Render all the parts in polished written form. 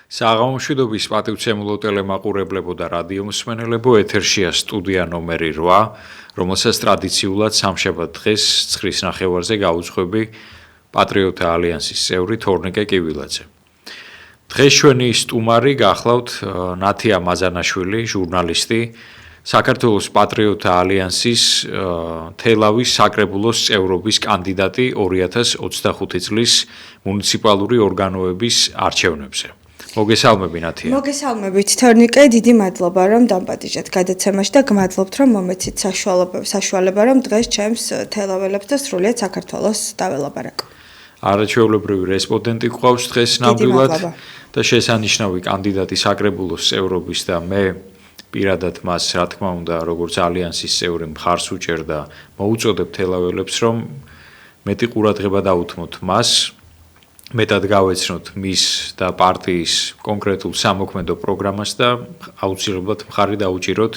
საღამომშვიდობის პატივცემულო ტელემაყურებლებო და რადიომსმენელებო, ეთერშია სტუდია ნომერი 8, რომელსაც ტრადიციულად სამშაბათ დღეს 9-ის ნახევარზე გაუძღვები პატრიოტთა ალიანსის წევრი თორნიკე კივილაძე. დღეს ჩვენი სტუმარი გახლავთ ნათია მაზანაშვილი, ჟურნალისტი, საქართველოს პატრიოტთა ალიანსის თელავის საკრებულოს წევრობის კანდიდატი 2025 წლის მუნიციპალური ორგანოების არჩევნებზე. მოგესალმები ნათია. მოგესალმებით თორნიკე, დიდი მადლობა რომ დამპატიჟეთ გადაცემაში და გმადლობთ რომ მომეცით საშუალება რომ დღეს ჩემს თელაველებს და სრულიად საქართველოს დაველაპარაკო. არაჩვეულებრივი რესპონდენტი გვყავს დღეს ნამდვილად და შესანიშნავი კანდიდატი საკრებულოს წევრობის და მე პირადად მას რა თქმა უნდა როგორც ალიანსის წევრი მხარს უჭერ და მოუწოდებ თელაველებს რომ მეტი ყურადღება დაუთმოთ მას. მეტად გავეცნოთ მის და პარტიის კონკრეტულ სამოქმედო პროგრამას და აუცილებლად მხარი დაუჭიროთ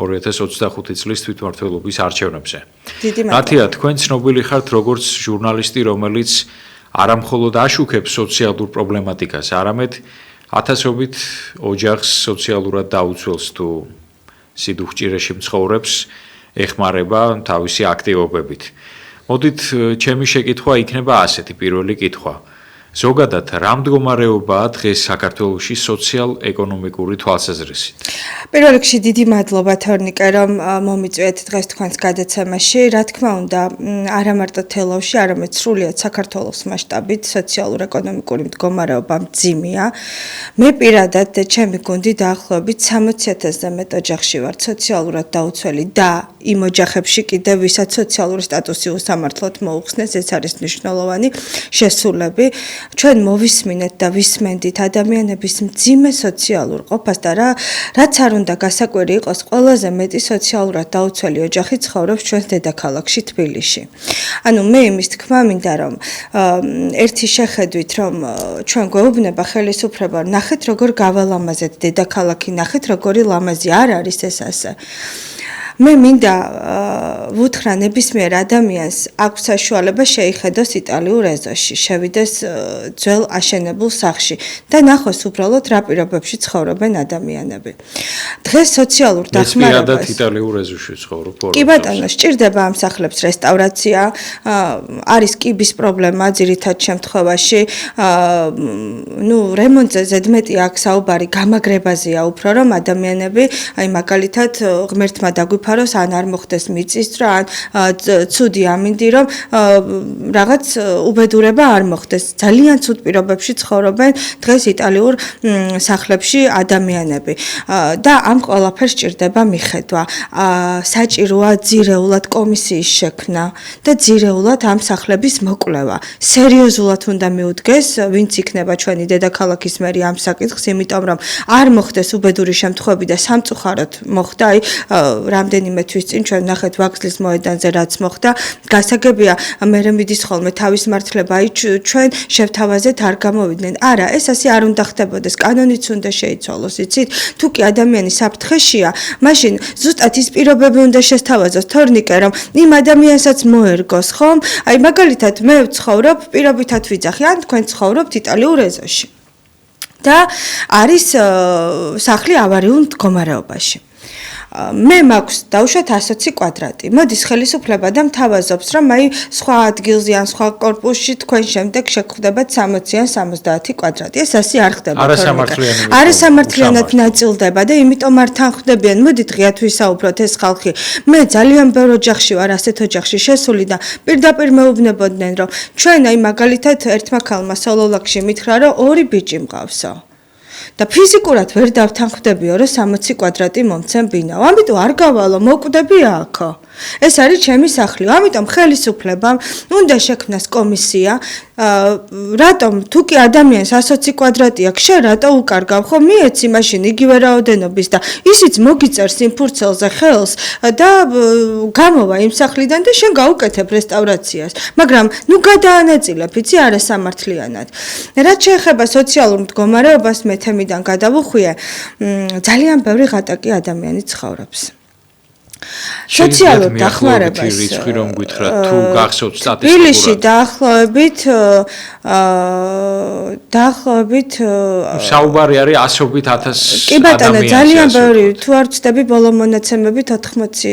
2025 წლის თვითმმართველობის არჩევნებზე. ნათია, თქვენ ცნობილი ხართ როგორც ჟურნალისტი, რომელიც არამხოლოდ აშუქებს სოციალურ პრობლემატიკას, არამედ ათასობით ოჯახს სოციალურად დაუცველს თუ სიდუხჭირეში მცხოვრებს ეხმარება თავისი აქტივობებით. მოდით, ჩემი შეკითხვა იქნება ასეთი პირველი კითხვა. ზოგადად, რა მდგომარეობაა დღეს საქართველოში სოციალ-ეკონომიკური თვალსაზრისით? პირველ რიგში დიდი მადლობა თორნიკე რომ მომიწვიეთ დღეს თქვენს გადაცემაში. რა თქმა უნდა, არა მარტო თელავში, არამედ სრულიად საქართველოს მასშტაბით სოციალურ-ეკონომიკური მდგომარეობა მძიმეა. მე პირადად და ჩემი გუნდი დაახლოებით 60,000-ზე მეტ ოჯახში ვართ სოციალურად დაუცველი და იმ ოჯახებში კიდევ ვისაც სოციალური სტატუსი უსამართლოდ მოუხსნეს, ეს არის მნიშვნელოვანი შესულები. ჩვენ მოვისმინეთ და ვისმენდით ადამიანების მძიმე სოციალურ ყოფას და რაც არ უნდა გასაკვირი იყოს, ყველაზე მეტი სოციალურად დაუცველი ოჯახი ცხოვრობს ჩვენს დედაქალაქში თბილისში. ანუ მე იმის თქმა მინდა რომ ერთი შეხედვით რომ ჩვენ გვეუბნება ხელისუფლება, ნახეთ როგორ გავალამაზეთ დედაქალაქი, ნახეთ როგორი ლამაზი არ არის ეს ასე. მე მინდა ვუთხრა ნებისმიერ ადამიანს აქვს საშუალება შეიხედოს იტალიურ ეზოში, შევიდეს ძველ აშენებულ სახლში და ნახოს უბრალოდ რა პირობებში ცხოვრობენ ადამიანები. დღეს სოციალურ დახმარებას იტალიურ ეზოში ცხოვრობ. კი ბატონო, სჭირდება ამ სახლებს რესტავრაცია, არის კიბის პრობლემა ძირითად შემთხვევაში, რემონტზე ზედმეტი აქ საუბარი გამაგრებაზეა უფრო რომ ადამიანები, მაგალითად ღმერთმა დაგვიფაროს ან არ მოხდეს მიწისძვრა, ან ცუდი ამინდი რომ რაღაც უბედურება არ მოხდეს. ძალიან ცუდ პირობებში ცხოვრობენ დღეს იტალიურ სახლებში ადამიანები და ამ ყველაფერს სჭირდება მიხედვა. საჭიროა ძირეულად კომისიის შექმნა და ძირეულად ამ სახლების მოკვლევა. სერიოზულად უნდა მიუდგეს, ვინც იქნება ჩვენი დედაქალაქის მერი ამ საკითხს, იმიტომ რომ არ მოხდეს უბედური შემთხვევები და სამწუხაროდ მოხდა, რამდენიმე თვის წინ ჩვენ ნახეთ ვაგზლის მოედანზე რაც მოხდა, გასაგებია მერე მიდის ხოლმე თავის მართლება, ჩვენ შევთავაზეთ არ გამოვიდნენ. არა, ეს ასე არ უნდა ხდებოდეს, კანონიც უნდა შეიცვალოს, იცით? თუ კი ადამიანი საფრთხეშია, მაშინ ზუსტად ის პირობები უნდა შესთავაზოს თორნიკე, რომ იმ ადამიანსაც მოერგოს, ხომ? მაგალითად მე ვცხოვრობ, პირობითად ვიძახი, ან თქვენ ცხოვრობთ იტალიურ ეზოში. და არის სახლი ავარიულ მდგომარეობაში. მე მაქვს დავუშვათ 120 კვადრატი. მოდის ხელისუფლება და მთავაზობს, რომ სხვა ადგილზე ან სხვა კორპუსში თქვენ შემდეგ შეგხვდებათ 60 ან 70 კვადრატი. ეს ასე არ ხდება. არასამართლიანად ნაწილდება და იმიტომ არ თანხმდებიან. მოდი დღეათ ვისაუბროთ ეს ხალხი. მე ძალიან ბევრ ოჯახში ვარ, ასეთ ოჯახში შესული და პირდაპირ მეუბნებოდნენ, რომ ჩვენ მაგალითად ერთმა ქალმა სოლოლაკში მითხრა, რომ 2 ბიჭი მყავსო. და ფიზიკურად ვერ დავთანხმდებიო, რომ 60 კვადრატი მომცემ ბინაო. ამიტომ არ გავალო, მოკვდები აქო. ეს არის ჩემი სახლი. ამიტომ ხელისუფლებამ უნდა შექმნას კომისია, რატომ თუ კი ადამიანს 120 კვადრატი აქვს, შენ რატო უკარგავ, ხო? მიეცი მაშინ იგივე რაოდენობის და ისიც მოგიწერს იმ ფურცელზე ხელს და გამოვა იმ სახლიდან და შენ გაუკეთებ რესტავრაციას. მაგრამ გადაანაწილებ, იცი, არასამართლიანად. რაც შეეხება სოციალურ მდგომარეობას, მე თემიდან გადავუხვიე, ძალიან ბევრი ღატაკი ადამიანი ცხოვრობს. სოციალურ დახმარებას რიცხვი რომ გითხრათ თუ გახსოვთ თბილისში დაახლოებით საუბარი არის ასობით 1000 კი ბატონო ძალიან ბევრი თუ არ ვცდები ბოლო მონაცემებით 80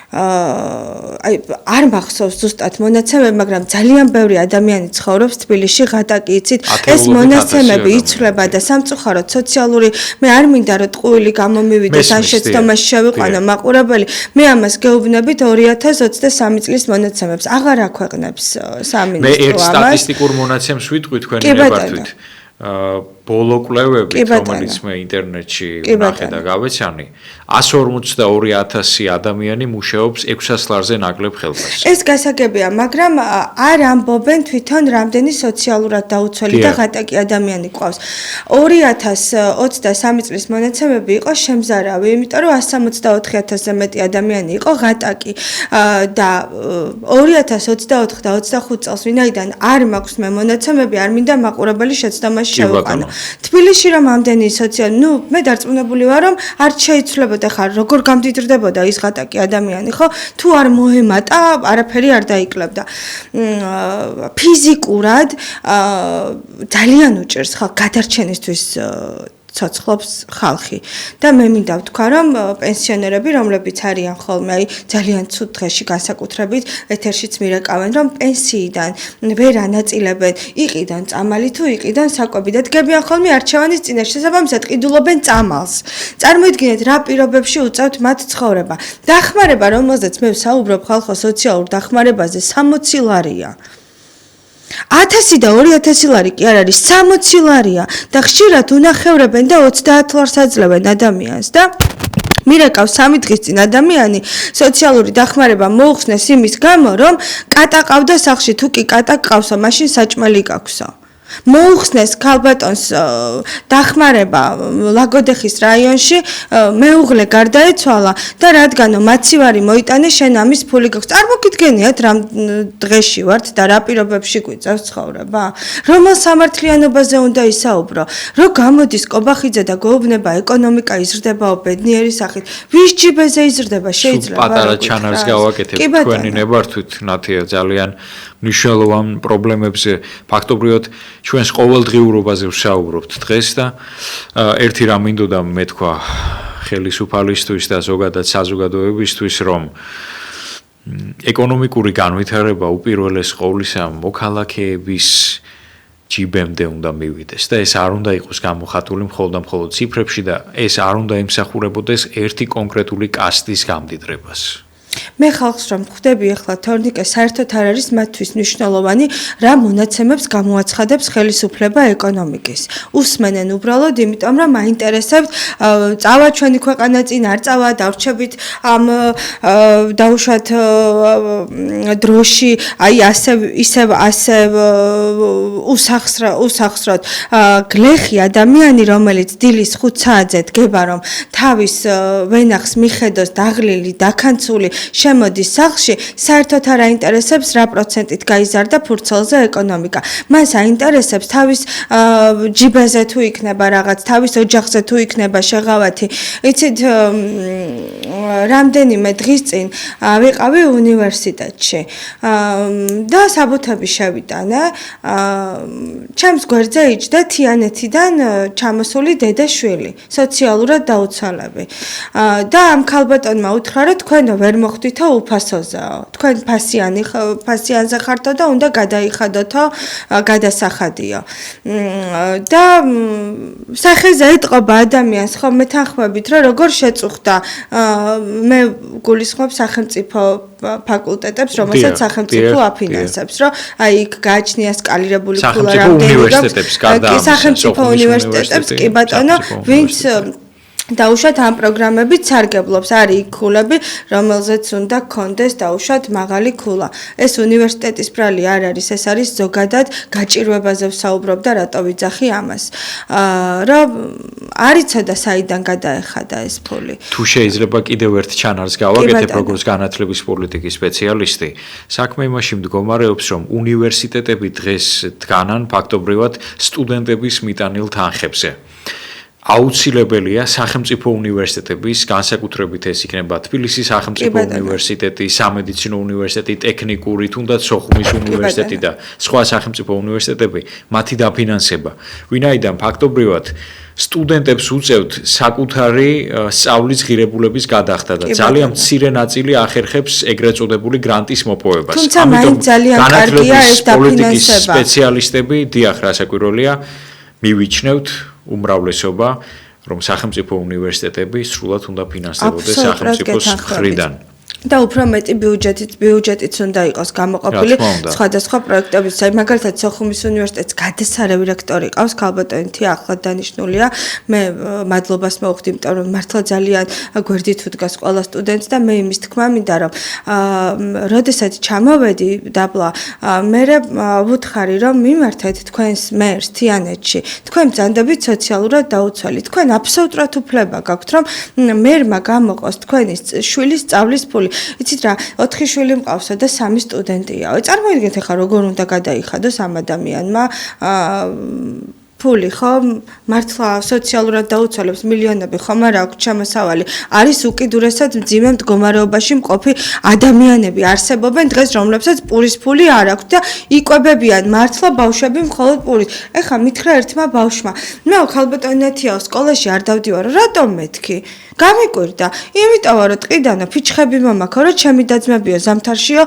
აი არ მახსოვს ზუსტად მონაცემები, მაგრამ ძალიან ბევრი ადამიანი ცხოვრობს თბილისში, ღატაკი იცით, ეს მონაცემები იცვლება და სამწუხაროდ სოციალური მე არ მინდა რომ ტყუილი გამომივიდეს ან შეცდომაში შევიყვანო მაყურებელი, მე ამას გეუბნებით 2023 წლის მონაცემებს, აღარ აქვეყნებს სამინისტრო ამას. მე ერთ სტატისტიკურ მონაცემს ვიტყვი თქვენი ნებართვით. ბოლო კვლევებით, რომელიც მე ინტერნეტში ვნახე და გავეცანი, 152,000 ადამიანი მუშაობს 600 ლარზე ნაკლებ ხელფასზე. ეს გასაგებია, მაგრამ არ ამბობენ თვითონ რამდენი სოციალურად დაუცველი და ღატაკი ადამიანი ყავს. 2023 წლის მონაცემები იყო შემზარავი, იმიტომ რომ 164,000-ზე მეტი ადამიანი იყო ღატაკი და 2024 და 25 წელს ვინაიდან არ მაქვს მე მონაცემები, არ მინდა მაყურებელი შეცდომაში შევიყვანო. თბილისში რომ ამდენი მე დარწმუნებული ვარ რომ არ შეიცვლებოდა ხარ როგორ გამდიდრდებოდა ის ღატაკი ადამიანი ხო თუ არ მოემატა არაფერი არ დაიკლებდა ფიზიკურად ძალიან უჭერს ხალხ გადარჩენისთვის ცოცხლობს ხალხი და მე მინდა ვთქვა რომ პენსიონერები რომლებიც არიან ხოლმე აი ძალიან ცუდ დღეში განსაკუთრებით ეთერშიც მირეკავენ რომ პენსიიდან ვერ ანაწილებენ იყიდან წამალი თუ იყიდან საკვები და დგებიან ხოლმე არჩევანის წინაშე შესაბამისად ყიდულობენ წამალს წარმოიდგინეთ რა პირობებში უწევთ მათ ცხოვრება დახმარება რომელზეც მე ვსაუბრობ ხალხო სოციალურ დახმარებაზე 60 ლარია 1000 და 2000 ლარი კი არ არის 60 ლარია და ხშირად უნახევრებენ და 30 ლარს აძლევენ ადამიანს და მირეკავს 3 დღის წინ ადამიანი სოციალური დახმარება მოუხსნეს იმის გამო რომ კატა ყავდა სახლში თუ კი კატა ყავსო მაშინ საჭმელი გაქვსო მოუხსნეს ქალბატონს დახმარება ლაგოდეხის რაიონში მეუღლე გარდაეცვალა და რადგანო მაცივარი მოიტანე შენ ამის ფული გაქვს წარმოგიდგენიათ რამ დღეში ვართ და რა პირობებში გვიწევს ცხოვრება რომელ სამართლიანობაზე უნდა ისაუბრო რომ გამოდის კობახიძე და გეუბნება ეკონომიკა იზრდებაო ბედნიერი სახით ვის ჯიბეზე იზრდება შეიძლება პატარა ჩანარს გავაკეთებ თქვენი ნებართვით ნათია ძალიან მნიშვნელოვან პრობლემებზე ფაქტობრივად ჩვენს ყოველდღიურობაზე ვსაუბრობთ დღეს და ერთი რამ მინდოდა მეთქვა ხელისუფალისთვის და ზოგადად საზოგადოებისთვის რომ ეკონომიკური განვითარება უპირველეს ყოვლისა მოქალაქეების ჯიბემდე უნდა მივიდეს და ეს არ უნდა იყოს გამოხატული მხოლოდ ციფრებში და ეს არ უნდა ემსახურებოდეს ერთი კონკრეტული კასტის გამდიდრებას მე ხალხს რომ ხვდები ახლა თორნიკე საერთოდ არ არის მათთვის მნიშვნელოვანი რა მონაცემებს გამოაცხადებს ხელისუფლება ეკონომიკის უსმენენ უბრალოდ იმიტომ რომ აინტერესებთ წავა ჩვენი ქვეყანა წინ არ წავა დავრჩებით ამ დაუშვათ დროში აი ასე უსახსრად გლეხი ადამიანი რომელიც დილის 5 საათზე დგება რომ თავის ვენახს მიხედოს დაღლილი დაქანცული შემოდის სახლში, საერთოდ არ აინტერესებს რა პროცენტით გაიზარდა ფურცელზე ეკონომიკა. მას აინტერესებს თავის ჯიბეზე თუ იქნება რაღაც, თავის ოჯახზე თუ იქნება შეღავათი. იცით, რამდენიმე დღის წინ ვიყავი უნივერსიტეტში და საბუთები შევიტანე. ჩემს გვერდზე იჯდა თიანეთიდან ჩამოსული დედა-შვილი, სოციალურად დაუცველები. და ამ ქალბატონმა უთხრა, რომ თქვენო ვერ მოხვდითო უფასოზეო. თქვენ ფასიანზე ხართო და უნდა გადაიხადოთო გადასახადიო. და სახეზე ეტყობა ადამიანს ხომ მეთანხმებით, რომ როგორ შეწუხდა მე გულისხმობ სახელმწიფო ფაკულტეტებს, რომელსაც სახელმწიფო აფინანსებს, რომ აი იქ გააჩნია სკალირებული ფულა რამდენი სახელმწიფო უნივერსიტეტებს კი ბატონო, ვინც დაუშვათ ამ პროგრამებით სარგებლობს, არის იქ ქულები, რომელზეც უნდა გქონდეს დაუშვათ მაღალი ქულა. ეს უნივერსიტეტის ბრალი არ არის, ეს არის ზოგადად გაჭირვებაზე ვსაუბრობ და რატო ვიძახი ამას. რომ არ იცოდა საიდან გადაეხადა ეს ფული. თუ შეიძლება კიდევ ერთ ჩანარს გავაკეთებ როგორც განათლების პოლიტიკის სპეციალისტი, საქმე იმაში მდგომარეობს, რომ უნივერსიტეტები დღეს დგანან ფაქტობრივად სტუდენტების მიტანილ თანხებზე. აუცილებელია სახელმწიფო უნივერსიტეტების, განსაკუთრებით ეს იქნება თბილისის სახელმწიფო უნივერსიტეტი, სამედიცინო უნივერსიტეტი, ტექნიკური, თუნდაც სოხუმის უნივერსიტეტი და სხვა სახელმწიფო უნივერსიტეტები, მათი დაფინანსება. ვინაიდან ფაქტობრივად სტუდენტებს უწევთ საკუთარი სწავლის ღირებულების გადახდა და ძალიან მცირე ნაწილი ახერხებს ეგრეთ წოდებული გრანტის მოპოვებას. თუმცა მაინც ძალიან კარგია ეს დაფინანსება. სპეციალისტები, დიახ, რასაკვირველია, მივიჩნევთ უმრავლესობა, რომ სახელმწიფო უნივერსიტეტები სრულად უნდა ფინანსდებოდეს სახელმწიფოს მხრიდან. და უფრო მეტი ბიუჯეტიც უნდა იყოს გამოყოფილი სხვადასხვა პროექტების. მაგალითად, სოხუმის უნივერსიტეტის გადასარევი რექტორი ყავს, ქალბატონი ახლად დანიშნულია. მე მადლობას მოვხდი, იმიტომ რომ მართლა ძალიან გვერდით უდგას ყველა სტუდენტს და მე იმის თქმა მინდა, რომ როდესაც ჩამოვედი დაბლა, მე ვუთხარი, რომ მიმართეთ თქვენს მე ერთიანეთში. თქვენ ბრძანდებით სოციალურად დაუცველი. თქვენ აბსოლუტურად უფლება გაქვთ, რომ მერმა გამოყოს თქვენი შვილის სწავლის ფული. იცით რა, 4 შვილი მყავსა და 3 სტუდენტია. წარმოიდგინეთ ახლა როგორ უნდა გადაიხადოს ამ ადამიანმა ფული, ხო? მართლა სოციალურად დაუცველებს მილიონები, ხომ არა აქვს ჩამოსავალი. არის უკიდურესად მძიმე მდგომარეობაში მყოფი ადამიანები არსებობენ დღეს, რომლებსაც პურის ფული არ აქვს და იკვებებიან მართლა ბავშვები მხოლოდ პურით. ეხლა მითხრა ერთმა ბავშვმა, მე ქალბატონეთია სკოლაში არ დავდივარ, რატომ მეთქი? გამიკვირდა. იმიტომ რომ ტყიდანო ფიჩხები მომაქო, რომ ჩემი დაძმებიო ზამთარშიო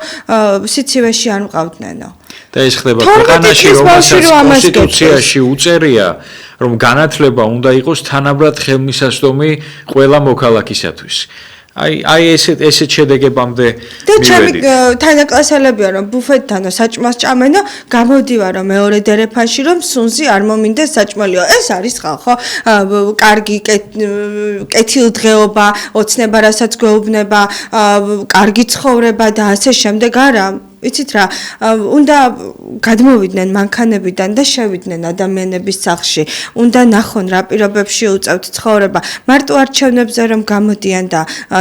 სიცივეში არ მყავდნენო. და ეს ხდება ქვეყანაში, რომელსაც კონსტიტუციაში უწერია, რომ განათლება უნდა იყოს თანაბრად ხელმისაწვდომი ყველა მოქალაქისათვის. აი ესეთ შედეგებამდე და ჩემი თანაკლასელებია რომ ბუფეტთანო საჭმელს ჭამენო, გამოდივარო მეორე დერეფანში რომ სუნზი არ მომინდეს საჭმელიო. ეს არის ხალხო, კარგი კეთილდღეობა, ოცნება რასაც გვეუბნება, კარგი ცხოვრება და ასე შემდეგ არა. იცით რა, უნდა გადმოვიდნენ მანქანებიდან და შევიდნენ ადამიანების სახლში. უნდა ნახონ რა პირობებში უწევთ ცხოვრება. მარტო არჩევნებზე რომ გამოდიან და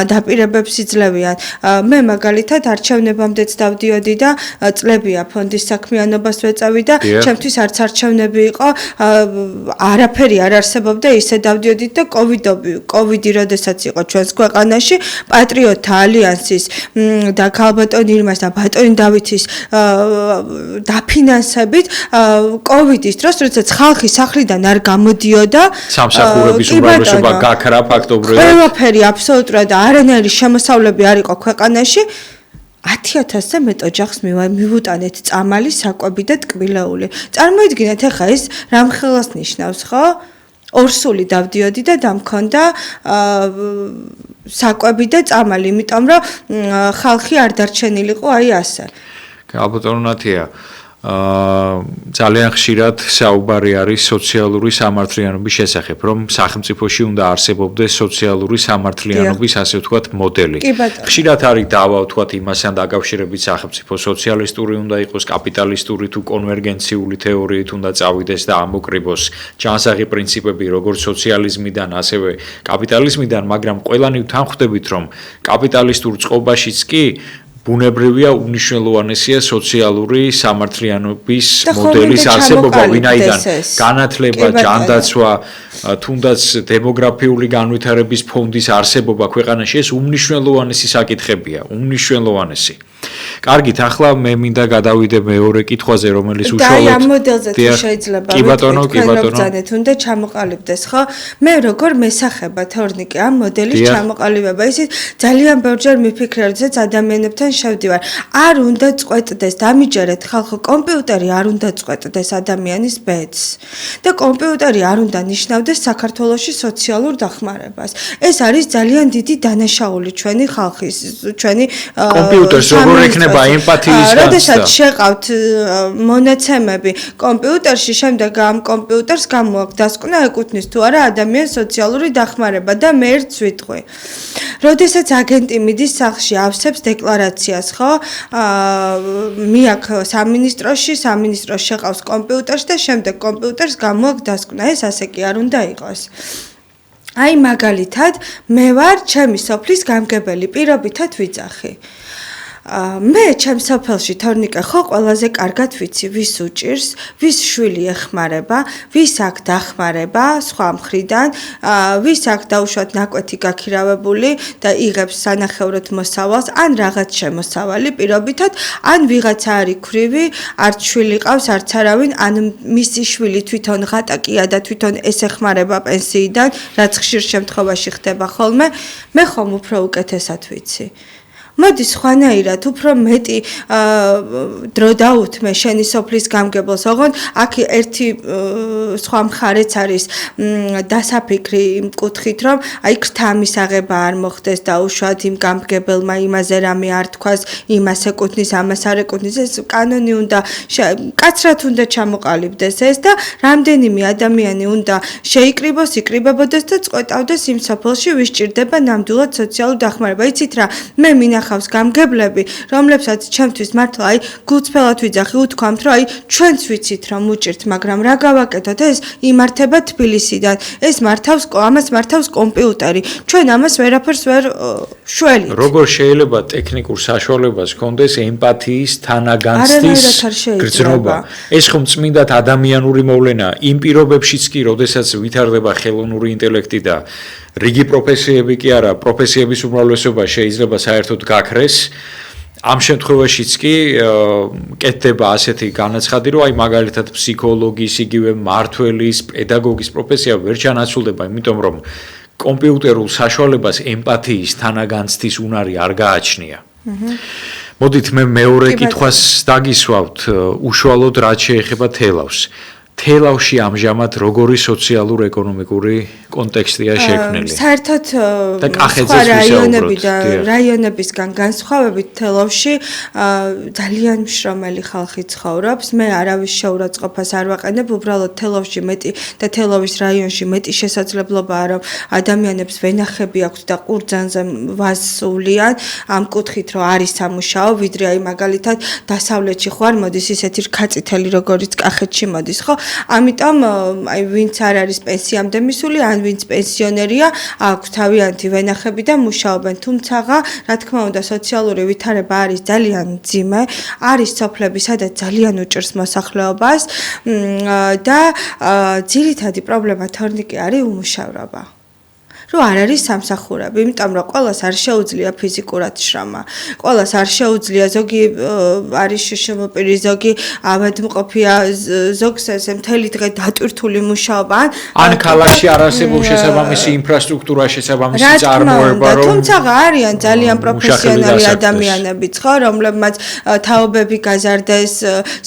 დაპირებებს იძლევიან. მე მაგალითად არჩევნებამდეც დავდიოდი და წლებია ფონდის საქმიანობას ვეწავი და ჩემთვის არც არჩევნები იყო, არაფერი არ არსებობდა, ისე დავდიოდით და კოვიდი როდესაც იყო ჩვენს ქვეყანაში, პატრიოტთა ალიანსის და ქალბატონ ირმას და ბატონი დავითის დაფინანსებით კოვიდის დროს, როდესაც ხალხი სახლიდან არ გამოდიოდა, სამსახურების უმრავლესობა გაქრა ფაქტობრივად. ყველაფერი აბსოლუტურად არანაირი შემოსავლები არ იყო ქვეყანაში. 10,000-ზე მეტ ოჯახს მივუტანეთ წამალი, საკვები და ტკბილეული. წარმოიდგინეთ ახლა ეს რამხელას ნიშნავს, ხო? ორსული დავდიოდი და დამქონდა საკვები და წამალი, იმიტომ რომ ხალხი არ დარჩენილიყო აი ასე. ალბათონათია ძალიან ხშირად საუბარი არის სოციალური სამართლიანობის შესახებ, რომ სახელმწიფოში უნდა არსებობდეს სოციალური სამართლიანობის, ასე ვთქვათ, მოდელი. ხშირად არის დავა, ვთქვათ, იმასთან დაკავშირებით სახელმწიფო სოციალისტური უნდა იყოს, კაპიტალისტური თუ კონვერგენციული თეორიით უნდა წავიდეს და ამოკრიბოს ჯანსაღი პრინციპები, როგორც სოციალიზმიდან, ასევე კაპიტალიზმიდან, მაგრამ ყველანი ვთანხმდებით, რომ კაპიტალისტურ წყობაშიც კი ბუნებრივია უნიშნელოვანესია სოციალური სამართლიანობის მოდელის არსებობა, ვინაიდან განათლება, ჯანდაცვა, თუნდაც დემოგრაფიული განვითარების ფონდის არსებობა ქვეყანაში ეს უმნიშვნელოვანესი საკითხებია, უმნიშვნელოვანესი. კარგით, ახლა მე მინდა გადავიდე მეორე კითხვაზე, რომელიც უშუალოდ და ამ მოდელზე თუ შეიძლება ვიბრძანეთ, უნდა ჩამოყალიბდეს, ხო? მე როგორ მესახება თორნიკე ამ მოდელის ჩამოყალიბება, ისიც ძალიან ბევრჯერ მიფიქრე, როდესაც ადამიანებთან შევდივარ. არ უნდა წყვეტდეს, დამიჯერეთ ხალხო, კომპიუტერი არ უნდა წყვეტდეს ადამიანის ბედს. და კომპიუტერი არ უნდა ნიშნავდეს საქართველოში სოციალურ დახმარებას. ეს არის ძალიან დიდი დანაშაული ჩვენი ხალხის, ჩვენი კომპიუტერს როგორ ექნება ემპათიის გაცდა. როდესაც შეყავთ მონაცემები კომპიუტერში, შემდეგ ამ კომპიუტერს გამოაქვს დასკვნა ეკუთვნის თუ არა ადამიანის სოციალური დახმარება და მე ერთს ვიტყვი. როდესაც აგენტი მიდის სახლში, ავსებს დეკლარაციას, ხო? მიაქვს სამინისტროში, სამინისტრო შეყავს კომპიუტერს და შემდეგ კომპიუტერს გამოაქვს დასკვნა. ეს ასე კი არ უნდა იყოს. აი მაგალითად, მე ვარ ჩემი სოფლის გამგებელი, პირობითად ვიძახი. მე ჩემს სოფელში თორნიკე ხო ყველაზე კარგად ვიცი ვის უჭირს, ვის შვილი ეხმარება, ვის აქ დახმარება სხვა მხრიდან, ვის აქ დაუშვათ ნაკვეთი გაქირავებული და იღებს სანახევროდ მოსავალს, ან რაღაც შემოსავალი პირობითად, ან ვიღაცა არის ქვრივი, არც შვილი ყავს, არც არავინ, ან მისი შვილი თვითონ ღატაკია და თვითონ ეს ეხმარება პენსიიდან, რაც ხშირ შემთხვევაში ხდება ხოლმე, მე ხომ უფრო უკეთესად ვიცი. მოდი სხვანაირად უფრო მეტი დრო დაუთმე შენი სოფლის გამგებელს, ოღონდ აქ ერთი სხვა მხარეც არის დასაფიქრი იმ კუთხით, რომ აი ქრთამის აღება არ მოხდეს და უშუალოდ იმ გამგებელმა იმაზე რამე არ თქვას, იმას ეკუთვნის, ამას არ ეკუთვნის, ეს კანონი უნდა კაცრად უნდა ჩამოყალიბდეს ეს და რამდენიმე ადამიანი უნდა შეიკრიბოს, იკრიბებოდეს და წყვეტავდეს იმ სოფელში, ვის ჭირდება ნამდვილად სოციალური დახმარება. იცით რა, მე მინახავს გამგებლები, რომლებსაც ჩემთვის მართლა აი გულწრფელად ვიძახი, უთქვამთ, რომ აი ჩვენც ვიცით რომ უჭირთ, მაგრამ რა გავაკეთოთ, ეს იმართება თბილისიდან, ეს ამას მართავს კომპიუტერი. ჩვენ ამას ვერაფერს ვერ შველით. როგორ შეიძლება ტექნიკურ საშუალებას ჰქონდეს ემპათიის, თანაგანცდის გრძნობა? ეს ხომ წმინდად ადამიანური მოვლენაა, იმ პირობებშიც კი, როდესაც ვითარდება ხელოვნური ინტელექტი და რიგი პროფესიები კი არა, პროფესიების უმრავლესობა შეიძლება საერთოდ გაქრეს. ამ შემთხვევაშიც კი კეთდება ასეთი განაცხადი, რომ აი მაგალითად ფსიქოლოგის, იგივე მმართველის, პედაგოგის პროფესია ვერ ჩანაცვლდება, იმიტომ რომ კომპიუტერულ საშუალებას ემპათიის, თანაგანცდის უნარი არ გააჩნია. მოდით მე მეორე კითხვას დაგისვავთ, უშუალოდ რაც შეეხება თელავს. თელავში ამჟამად როგორი სოციალურ-ეკონომიკური კონტექსტია შექმნილი? საერთოდ სხვა რაიონებისგან განსხვავებით თელავში ძალიან მშრომელი ხალხი ცხოვრობს. მე არავის შეურაცხყოფას არ ვაყენებ, უბრალოდ თელავში მეტი და თელავის რაიონში მეტი შესაძლებლობაა, რომ ადამიანებს ვენახები აქვთ და ყურძანზე ვასულიან ამ კუთხით, რომ არის სამუშაო, ვიდრე აი მაგალითად დასავლეთში ხო არ მოდის ისეთი რქაწითელი, როგორც კახეთში მოდის, ხო? ამიტომ აი ვინც არ არის პენსიამდე მისული, ან ვინც პენსიონერია, აქვს თავიანთი ვენახები და მუშაობენ. თუმცა, რა თქმა უნდა, სოციალური ვითარება არის ძალიან მძიმე, არის სოფლები, სადაც ძალიან უჭირს მოსახლეობას და ძირითადი პრობლემა თორნიკე არის უმუშევრობა. რომ არ არის სამსახურები, იმიტომ რომ ყველას არ შეუძლია ფიზიკურად შრომა. ყველას არ შეუძლია, ზოგი არის შემოპირი, ზოგი ავადმყოფია, ზოგს ესე მთელი დღე დატვირთული მუშაობა. ან ქალაქში არ არსებობს შესაბამისი ინფრასტრუქტურა, შესაბამისი წარმოება, რომ თუმცა არიან ძალიან პროფესიონალი ადამიანებიც, ხო, რომლებმაც თაობები გაზარდეს,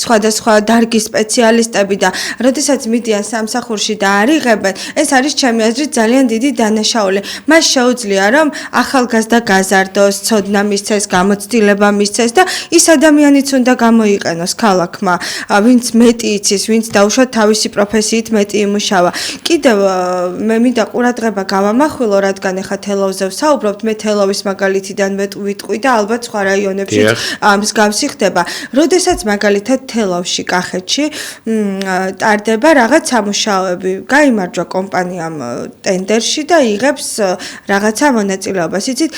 სხვადასხვა დარგის სპეციალისტები და როდესაც მიდიან სამსახურში და არიღებენ, ეს არის ჩემი აზრით ძალიან დიდი დანაშაული. მას შეუძლია რომ ახალგაზრდა გაზარდოს, ცოდნა მისცეს, გამოცდილება მისცეს და ის ადამიანიც უნდა გამოიყენოს ქალაქმა, ვინც მეტი იცის, ვინც დაუშვათ თავისი პროფესიით მეტი იმუშავა. კიდევ მე მინდა ყურადღება გავამახვილო, რადგან ეხა თელავზე ვსაუბრობთ, მე თელავის მაგალითიდან ვიტყვი და ალბათ სხვა რაიონებში მსგავსი ხდება. როდესაც მაგალითად თელავში, კახეთში ტარდება რაღაც სამუშაოები, გაიმარჯვა კომპანიამ ტენდერში და იღებს რაღაცა მონაწილეობას. იცით,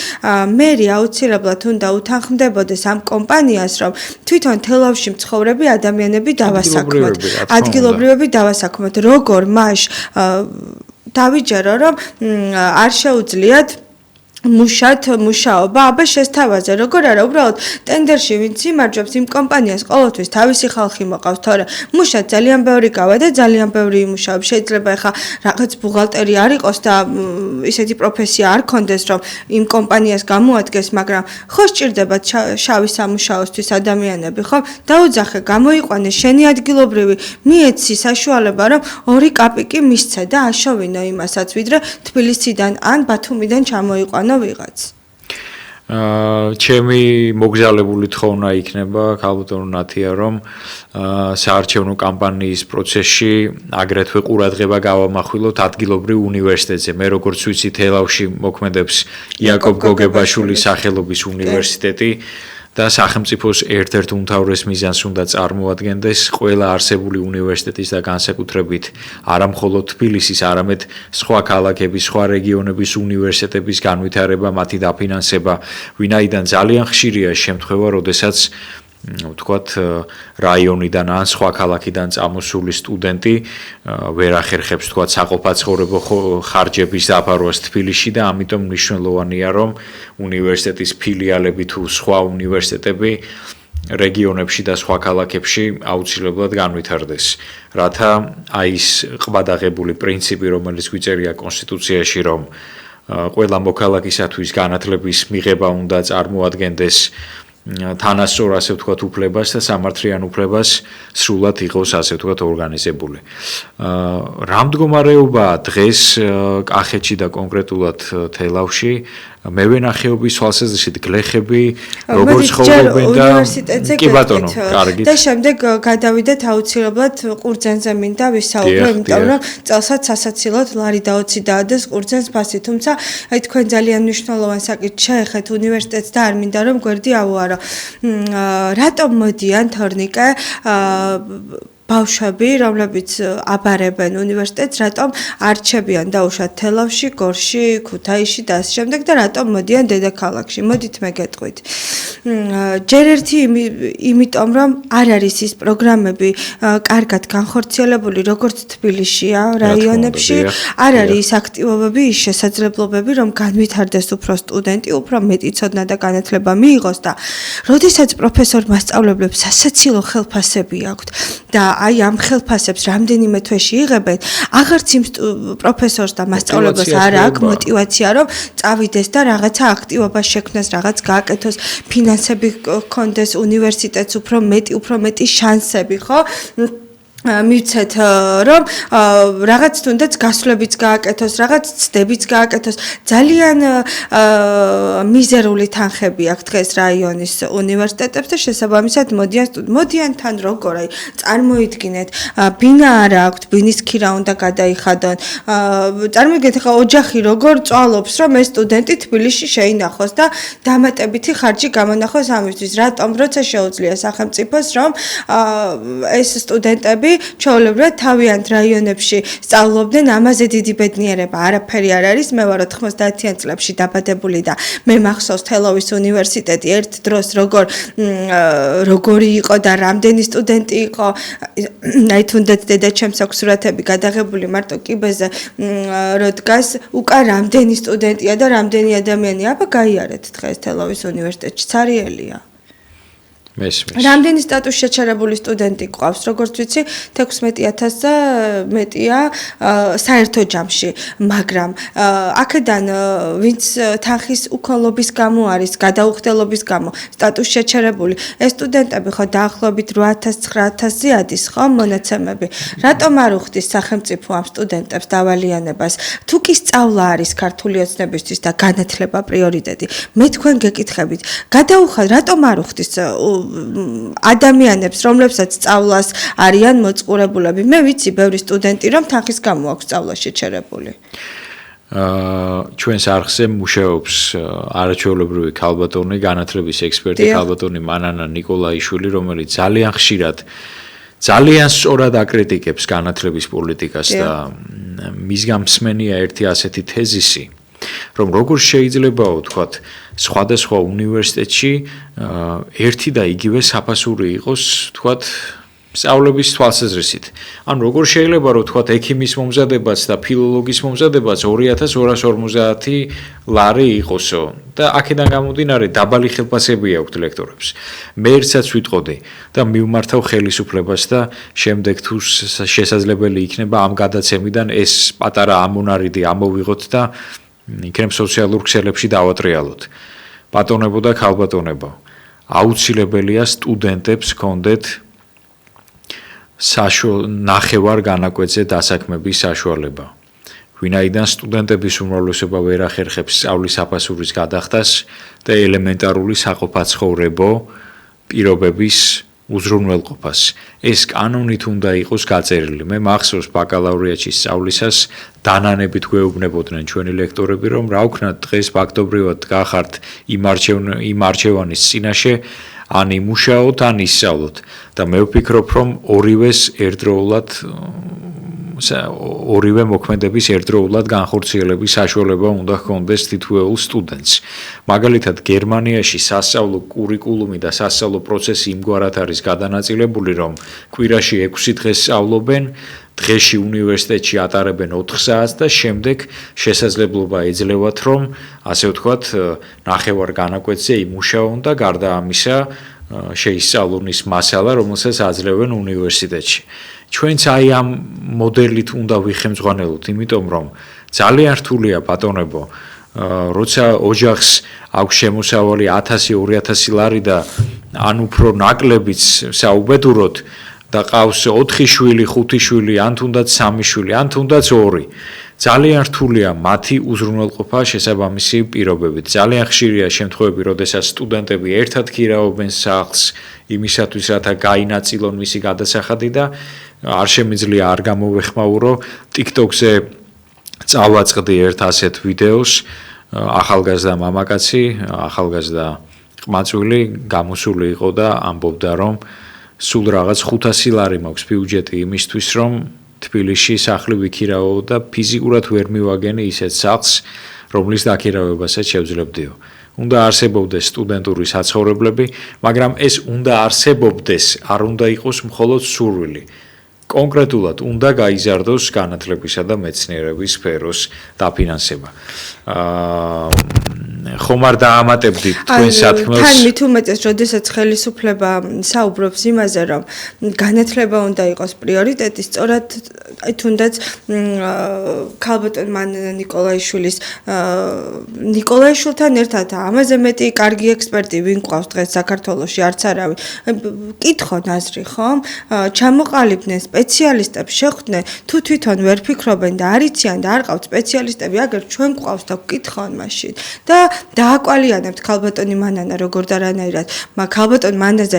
მერი აუცილებლად უნდა უთანხმდებოდეს ამ კომპანიას, რომ თვითონ თელავში მცხოვრები ადამიანები დავასაქმოთ, ადგილობრივები დავასაქმოთ. როგორ მაშ დავიჯერო, რომ არ შეუძლიათ მუშაობა, აბა შესთავაზე, როგორ არა, უბრალოდ ტენდერში ვინც იმარჯვებს იმ კომპანიას ყოველთვის თავისი ხალხი მოყავს, თორე მუშა ძალიან ბევრი გავა და ძალიან ბევრი იმუშაობს. შეიძლება ეხა რაღაც ბუღალტერი არ იყოს და ისეთი პროფესია არ კონდეს, რომ იმ კომპანიას გამოადგეს, მაგრამ ხო სჭირდება შავი სამუშაოსთვის ადამიანები, ხო? დაუძახე, გამოიყვანე შენი ადგილობრივი, მიეცი საშუალება, რომ 2 კაპიკი მისცე და აშოვინო იმასაც, ვიდრე თბილისიდან ან ბათუმიდან ჩამოიყვანო ვიღაც. ჩემი მოგზაურებული თხოვნა იქნება ქალბატონო ნათია, რომ საარჩევნო კამპანიის პროცესში აგრეთვე ყურადღება გავამახვილოთ ადგილობრივ უნივერსიტეტზე. მე როგორც ვიცი, თელავში მოქმედებს იაკობ გოგებაშვილის სახელობის უნივერსიტეტი. და სახელმწიფოს ერთ-ერთ უმთავრეს მიზანს უნდა წარმოადგენდეს ყველა არსებული უნივერსიტეტის და განსაკუთრებით არა მხოლოდ თბილისის, არამედ სხვა ქალაქების, სხვა რეგიონების უნივერსიტეტების განვითარება, მათი დაფინანსება, ვინაიდან ძალიან ხშირია შემთხვევა, როდესაც ვთქვათ, რაიონიდან ან სხვა ქალაქიდან წამოსული სტუდენტი ვერ ახერხებს ვთქვათ საყოფაცხოვრებო ხარჯების დაფარვას თბილისში და ამიტომ მნიშვნელოვანია, რომ უნივერსიტეტის ფილიალები თუ სხვა უნივერსიტეტები რეგიონებში და სხვა ქალაქებში აუცილებლად განვითარდეს, რათა აი ეს ყბადაღებული პრინციპი, რომელიც გვიწერია კონსტიტუციაში, რომ ყველა მოქალაქისათვის განათლების მიღება უნდა წარმოადგენდეს თანასწორ ასე ვთქვათ უფლებას და სამართლიან უფლებას სრულად იყოს ასე ვთქვათ ორგანიზებული. რა მდგომარეობაა დღეს კახეთში და კონკრეტულად თელავში? მე ვენახეობის თვალსაზრისით გლეხები როგორ ცხოვრობენ და კი ბატონო, კარგით. და შემდეგ გადავიდეთ აუცილებლად ყურძენზე მინდა ვისაუბრო, იმიტომ რომ წელსაც სასაცილოდ ლარი დაოცი დაადეს ყურძენს ფასი, თუმცა აი თქვენ ძალიან მნიშვნელოვან საკითხს შეეხეთ უნივერსიტეტს და არ მინდა რომ გვერდი ავუარო. რატომ მოდიან თორნიკე ბავშვები, რომლებიც აბარებენ უნივერსიტეტს, რატომ არჩებიან დაუშვათ თელავში, გორში, ქუთაისში და ასე შემდეგ და რატომ მოდიან დედაქალაქში? მოდით მე გეტყვით. ჯერ ერთი იმიტომ რომ არ არის ის პროგრამები კარგად განხორციელებული როგორც თბილისშია, რაიონებში, არ არის ის აქტივობები, ის შესაძლებლობები, რომ განვითარდეს უფრო სტუდენტი, უფრო მეტი ცოდნა და განათლება მიიღოს და როდესაც პროფესორ მასწავლებლებს სასაცილო ხელფასები აქვთ და აი ამ ხელფასებს რამდენიმე თვეში იღებენ, აღარც იმ პროფესორს და მასწავლებლებს არ აქვს мотивация, რომ წავიდეს და რაღაცა აქტივობა შექმნას, რაღაც გააკეთოს, ფინანსები ჰქონდეს უნივერსიტეტს, უფრო მეტი შანსები, ხო? მივცეთ რომ რაღაც თუნდაც გასვლებიც გააკეთოს, რაღაც ცდებიც გააკეთოს. ძალიან მიზერული თანხები აქვს დღეს რაიონის უნივერსიტეტებს და შესაბამისად მოდიან თან როგორ, აი წარმოიდგინეთ, ბინა არ აქვს, ბინის ქირა უნდა გადაიხადონ. წარმოიდგინეთ, ხა ოჯახი როგორ წვალობს, რომ ეს სტუდენტი თბილისში შეინახოს და დამატებითი ხარჯი გამონახოს ამისთვის. რატომ? როცა შეუძლია სახელმწიფოს, რომ ეს სტუდენტები ჩვეულებრივად თავიანთ რაიონებში სწავლობდნენ, ამაზე დიდი ბედნიერება არაფერი არ არის. მე ვარ 90-იან წლებში დაბადებული და მე მახსოვს თელავის უნივერსიტეტი ერთ დროს როგორი იყო და რამდენი სტუდენტი იყო. აი თუნდაც დედაჩემს აქვს სურათები გადაღებული მარტო კიბეზე, რო დგას, უკან რამდენი სტუდენტია და რამდენი ადამიანია. აბა გაიარეთ დღეს თელავის უნივერსიტეტში, ცარიელია. რამდენი სტატუს შეჩერებული სტუდენტი გვყავს, როგორც ვიცი, 16,000-ზე მეტია საერთო ჯამში, მაგრამ აქედან ვინც თანხის უქონლობის გამო არის, გადაუხდელობის გამო სტატუს შეჩერებული, ეს სტუდენტები ხო დაახლოებით 8,000-9,000-ზე ადის, ხო, მონაცემები. რატომ არ უხდის სახელმწიფო ამ სტუდენტებს დავალიანებას? თუ კი სწავლა არის ქართული ოცნებისთვის და განათლება პრიორიტეტი, მე თქვენ გეკითხებით, გადაუხად, რატომ არ უხდის ადამიანებს, რომლებსაც სწავლას არიან მოწყურებულები. მე ვიცი ბევრი სტუდენტი, რომ თანხის გამო აქვს სწავლა შეჩერებული. ჩვენს არხზე მუშაობს არაჩვეულებრივი ქალბატონი, განათლების ექსპერტი ქალბატონი მანანა ნიკოლაიშვილი, რომელიც ძალიან ხშირად ძალიან სწორად აკრიტიკებს განათლების პოლიტიკას და მისგან მსმენია ერთი ასეთი თეზისი, რომ როგორ შეიძლებაო, ვთქვათ, სხვადასხვა უნივერსიტეტში ერთი და იგივე საფასური იყოს, ვთქვათ, სწავლების თვალსაზრისით. ან როგორ შეიძლება, რომ ვთქვათ, ექიმის მომზადებაც და ფილოლოგის მომზადებაც 2,250 ლარი იყოსო და აქედან გამომდინარე დაბალი ხელფასები აქვთ ლექტორებს. მე ერთსაც ვიტყოდი და მივმართავ ხელისუფლებას და შემდეგ თუ შესაძლებელი იქნება ამ გადაცემიდან ეს პატარა ამონარიდი ამოვიღოთ და იქნებ სოციალურ ქსელებში დავატრიალოთ. ბატონებო და ქალბატონებო, აუცილებელია სტუდენტებს ჰქონდეთ ნახევარ განაკვეთზე დასაქმების საშუალება. ვინაიდან სტუდენტების უმრავლესობა ვერ ახერხებს სწავლის საფასურის გადახდას და ელემენტარული საყოფაცხოვრებო პირობების უზრუნველყოფას. ეს კანონით უნდა იყოს გაწერილი. მე მახსოვს ბაკალავრიატში სწავლისას დანანებით გვეუბნებოდნენ ჩვენი ლექტორები, რომ რა ვქნათ დღეს ფაქტობრივად გახართ იმ არჩევანის წინაშე, ან იმუშაოთ, ან ისწავლოთ. და მე ვფიქრობ, რომ ორივე მოქმედების ერთდროულად განხორციელების საშუალება უნდა ჰქონდეს თითოეულ სტუდენტს. მაგალითად, გერმანიაში სასწავლო კურიკულუმი და სასწავლო პროცესი იმგვარად არის გადანაწილებული, რომ კვირაში 6 დღეს სწავლობენ, დღეში უნივერსიტეტში ატარებენ 4 საათს და შემდეგ შესაძლებლობა ეძლევათ, რომ ასე ვთქვათ, ნახევარ განაკვეთზე იმუშაონ და გარდა ამისა შეისწავლონ ის მასალა, რომელსაც აძლევენ უნივერსიტეტში. ჩვენც აი ამ მოდელით უნდა ვიხემძღვანელოთ, იმიტომ რომ ძალიან რთულია ბატონებო, როცა ოჯახს აქვს შემოსავალი 1000-2000 ლარი და ან უფრო ნაკლებიც საუბედუროთ და ყავს 4 შვილი, 5 შვილი, ან თუნდაც 3 შვილი, ან თუნდაც 2. ძალიან რთულია მათი უზრუნველყოფა შესაბამისი პირობებით. ძალიან ხშირია შემთხვევები, როდესაც სტუდენტები ერთად ქირავობენ სახლს იმისათვის, რათა გაინაწილონ მისი გადასახადი და არ შემიძლია არ გამოვეხმაურო TikTok-ზე წავაწყდი ერთ ასეთ ვიდეოს, ახალგაზრდა მამაკაცი, ახალგაზრდა ყმაწვილი გამოსული იყო და ამბობდა, რომ სულ რაღაც 500 ლარი მაქვს ბიუჯეტი იმისთვის, რომ თბილისში სახლი ვიქირავო და ფიზიკურად ვერ მივაგენი ისეთ სახლს, რომლის დაქირავებასაც შევძლებდიო. უნდა არსებობდეს სტუდენტური საცხოვრებლები, მაგრამ ეს უნდა არსებობდეს, არ უნდა იყოს მხოლოდ სურვილი. კონკრეტულად უნდა გაიზარდოს განათლებისა და მეცნიერების სფეროს დაფინანსება. ხომ არ დაამატებდით თქვენ სათქმელს? თან მით უმეტეს, როდესაც ხელისუფლება საუბრობს იმაზე, რომ განათლება უნდა იყოს პრიორიტეტი, სწორად აი თუნდაც ქალბატონ ნიკოლაიშვილთან ერთად ამაზე მეტი კარგი ექსპერტი ვინ ყავს დღეს საქართველოში არც არავინ. კითხონ აზრი, ხომ? ჩამოყალიბდნენ სპეციალისტებს, შეხვდნენ, თუ თვითონ ვერ ფიქრობენ და არ იციან და არ ყავთ სპეციალისტები, აგერ ჩვენ გვყავს და გკითხონ მაშინ. და დააკვალიანებთ ქალბატონი მანანა როგორ და რანაირად, მაგრამ ქალბატონ მანაზე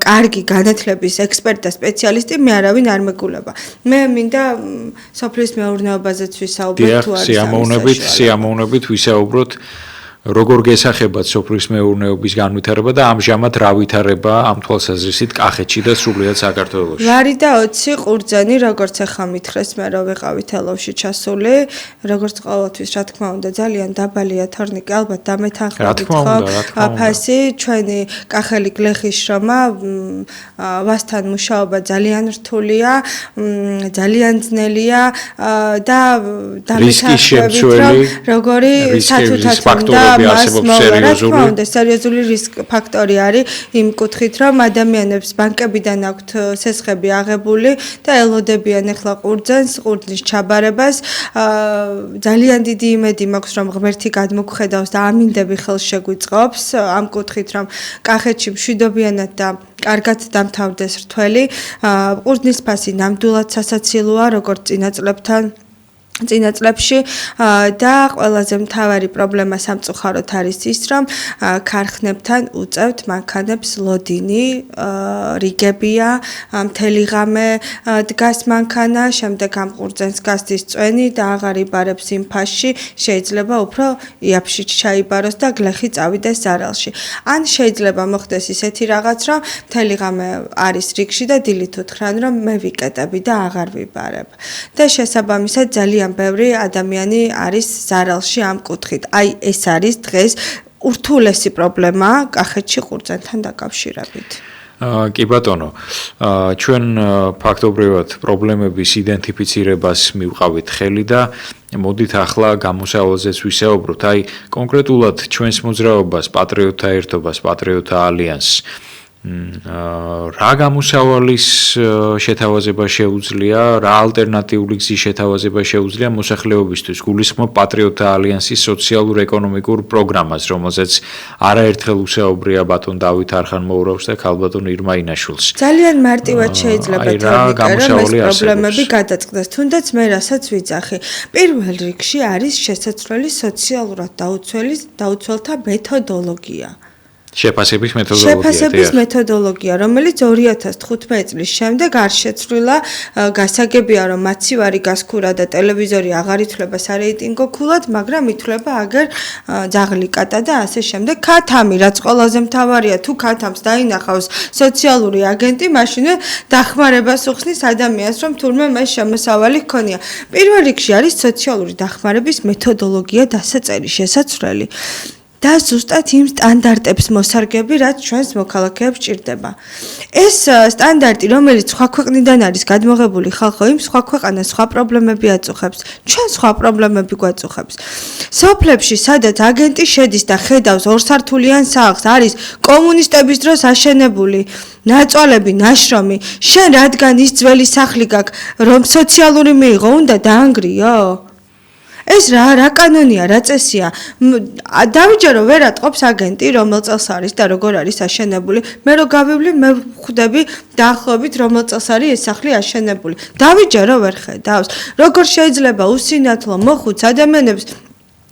კარგი განათლების ექსპერტი და სპეციალისტი მე არავინ არ მეგულება. მე მინდა სოფლის მეურნეობაზეც ვისაუბროთ თუ არის სიამოვნებით ვისაუბროთ როგორ გესახებათ სოფლის მეურნეობის განვითარება და ამჟამად რა ვითარება ამ თვალსაზრისით კახეთში და სრულიად საქართველოში. ვარი და 20 ყურძენი, როგორც ახლა მითხრეს, მე რო ვიყავით ელოვში ჩასული, როგორც ყოველთვის, რა თქმა უნდა, ძალიან დაბალია თორნიკი, ალბათ დამეთანხმებით ხო? ფასი, ჩვენი კახელი გლეხის შრომა, ვასთან მუშაობა ძალიან რთულია, ძალიან ძნელია და დამეთანხმებით, რომ როგორი სათუთად უნდა სერიოზული რისკ ფაქტორი არის იმ კუთხით, რომ ადამიანებს ბანკებიდან აქვთ სესხები აღებული და ელოდებიან ახლა ყურძნის ჩაბარებას. ძალიან დიდი იმედი მაქვს, რომ ღმერთი გადმოგხედავს და ამინდები ხელს შეგვიწყობს ამ კუთხით, რომ კახეთში მშვიდობიანად და კარგად დამთავრდეს რთველი. ყურძნის ფასი ნამდვილად სასაცილოა, როგორც წინა წლებში და ყველაზე მთავარი პრობლემა სამწუხაროდ არის ის, რომ ქარხნებთან უწევთ მანქანებს ლოდინი, რიგებია, მთელი ღამე დგას მანქანა, შემდეგ ამ ყურძენს გასდის წვენი და აღარ იბარებს იმ ფასში, შეიძლება უფრო იაფშიც ჩაიბაროს და გლეხი წავიდეს ზარალში. ან შეიძლება მოხდეს ისეთი რაღაც, რომ მთელი ღამე არის რიგში და დილით უთხრან, რომ მე ვიკეტები და აღარ ვიბარებ. და შესაბამისად ძალიან ბევრი ადამიანი არის ზარალში ამ კუთხით. აი ეს არის დღეს ურთულესი პრობლემა კახეთში ყურძენთან დაკავშირებით. კი ბატონო, ჩვენ ფაქტობრივად პრობლემების იდენტიფიცირებას მივყავით ხელი და მოდით ახლა გამოსავალზეც ვისაუბროთ. აი კონკრეტულად ჩვენს მოძრაობას, პატრიოტთა ერთობას, პატრიოტთა ალიანსს რა გამოსავალის შეთავაზება შეუძლია, რა ალტერნატიული გზის შეთავაზება შეუძლია მოსახლეობისთვის. გულისხმობ პატრიოტთა ალიანსის სოციალურ-ეკონომიკურ პროგრამას, რომელზეც არაერთხელ усაუბრია ბატონ დავით არხანმოურავს და ქალბატონ ირმა ინაშვილს. ძალიან მარტივად შეიძლება ეს პრობლემები გადაწყდეს, თუნდაც მე რასაც ვიძახი. პირველ რიგში არის შესაძლებელი სოციალურად დაუცველთა მეთოდოლოგია. შეფასების მეთოდოლოგია. შეფასების მეთოდოლოგია, რომელიც 2015 წლის შემდეგ არ შეცვლილა, გასაგებია, რომ მაცივარი გასქურა და ტელევიზორი აღარ ითვლება სარეიტინგო ქულად, მაგრამ ითვლება აგერ ძაღლი კატა და ასე შემდეგ. ქათამი, რაც ყველაზე მთავარია, თუ ქათამს დაინახავს სოციალური აგენტი, მაშინ დახმარებას უხსნის ადამიანს, რომ თურმე მას შემოსავალი ჰქონია. პირველ რიგში არის სოციალური დახმარების მეთოდოლოგია დასაწერი, შესაცვლელი. და ზუსტად იმ სტანდარტებს მოსარგები, რაც ჩვენს მოქალაქეებს ჭირდება. ეს სტანდარტი, რომელიც სხვა ქვეყნიდან არის გადმოღებული ხალხო, იმ სხვა ქვეყანას სხვა პრობლემები აწუხებს, ჩვენ სხვა პრობლემები გვაწუხებს. სოფლებში, სადაც აგენტი შედის და ხედავს ორსართულიან სახლს, არის კომუნისტების დროს აშენებული ნაწვალები, ნაშრომი, შენ რადგან ის ძველი სახლი გაქვს, რომ სოციალური მიიღო, უნდა დაანგრიო? ეს რა კანონია, რა წესია? დავიჯერო ვერ ატყობს აგენტი, რომელ წელს არის და როგორ არის აშენებული. მე რო გავივლი, მე ხვდები დაახლოებით რომელ წელს არის ეს სახლი აშენებული. დავიჯერო ვერ ხედავს. როგორ შეიძლება usინათლო მოხუც ადამიანებს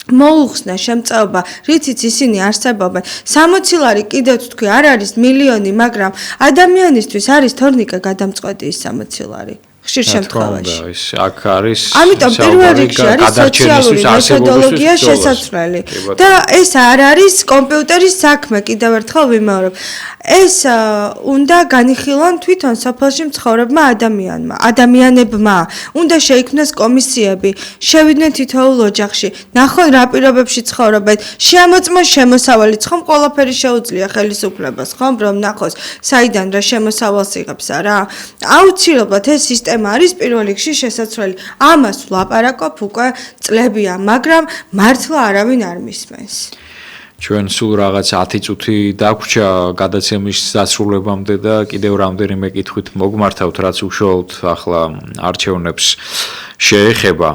მოუხსნა შემწეობა, რითიც ისინი არსებობენ. 60 ლარი კიდევ თქვი არ არის მილიონი, მაგრამ ადამიანისთვის არის თორნიკა გადამწყვეტი ის 60 ლარი. ხშირ შემთხვევაში. აქ არის ამიტომ პირველ რიგში არის სოციალური მეთოდოლოგია შესაძლებელი. და ეს არ არის კომპიუტერის საქმე, კიდევ ერთხელ ვიმეორებ. ეს უნდა განიხილონ თვითონ სოფელში მცხოვრებმა ადამიანებმა. უნდა შეიქმნას კომისიები, შევიდნენ თითოეულ ოჯახში, ნახონ რა პირობებში ცხოვრობენ, შემოწმოს შემოსავალი, ხომ ყველაფერი შეუძლია ხელისუფლებას, ხომ რომ ნახოს, საიდან რა შემოსავალს იღებს არა? აუცილებლად ეს სისტემა არის პირველ რიგში შესაძლებელი. ამას ვლაპარაკობ უკვე წლებია, მაგრამ მართლა არავინ არ მისმენს. ჩვენ სულ რაღაც 10 წუთი დაგვრჩა გადაცემის დასრულებამდე და კიდევ რამდენიმე კითხვით მოგმართავთ, რაც უშუალოდ ახლა არჩევნებს შეეხება.